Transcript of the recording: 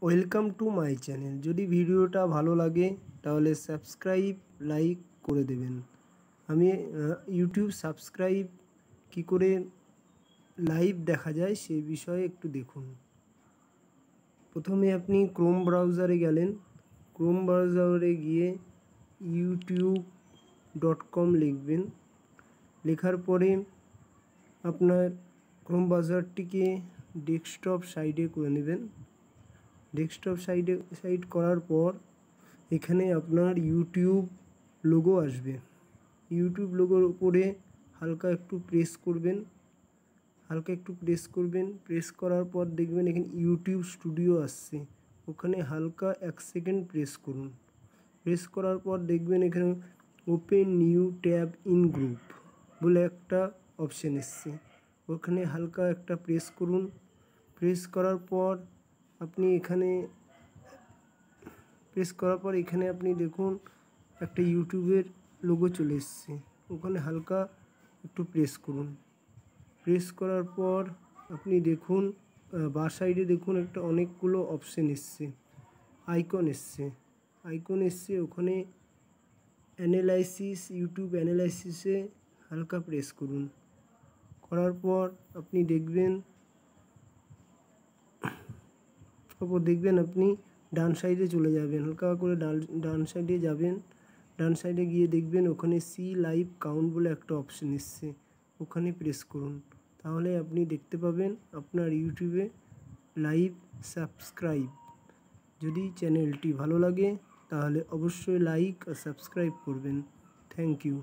Welcome to my channel. যদি ভিডিওটা ভালো লাগে তাহলে সাবস্ক্রাইব লাইক করে দেবেন। আমি ইউটিউব সাবস্ক্রাইব কি করে লাইভ দেখা যায় সেই বিষয়ে একটু দেখুন। প্রথমে আপনি ক্রোম ব্রাউজারে গেলেন। ক্রোম ব্রাউজারে গিয়ে youtube.com লিখবেন। লেখার পরে আপনার ক্রোম ব্রাউজারটিকে ডেস্কটপ সাইডে করে নেবেন। ডেস্কটপ সাইড করার পর এখানে আপনার ইউটিউব লোগো আসবে। ইউটিউব লোগোর উপরে হালকা একটু প্রেস করবেন। প্রেস করার পর দেখবেন এখানে ইউটিউব স্টুডিও আসছে, ওখানে হালকা 1 সেকেন্ড প্রেস করুন। প্রেস করার পর দেখবেন এখানে open new tab in group বলে একটা অপশান এসছে, ওখানে হালকা একটা প্রেস করুন। প্রেস করার পর এখানে আপনি দেখুন একটা ইউটিউবের লোগো চলে এসছে, ওখানে হালকা একটু প্রেস করুন। প্রেস করার পর আপনি দেখুন বাঁ সাইডে দেখুন একটা অনেকগুলো অপশান এসছে, আইকন এসছে, ওখানে ইউটিউব অ্যানালাইসিসে হালকা প্রেস করুন। করার পর আপনি দেখবেন আপনি ডান সাইডে চলে যাবেন, হালকা করে ডান সাইডে যাবেন। ডান সাইডে গিয়ে দেখবেন ওখানে সি লাইভ কাউন্ট বলে একটা অপশান এসছে, ওখানে প্রেস করুন। তাহলে আপনি দেখতে পাবেন আপনার ইউটিউবে লাইভ সাবস্ক্রাইব। যদি চ্যানেলটি ভালো লাগে তাহলে অবশ্যই লাইক আর সাবস্ক্রাইব করবেন। Thank you.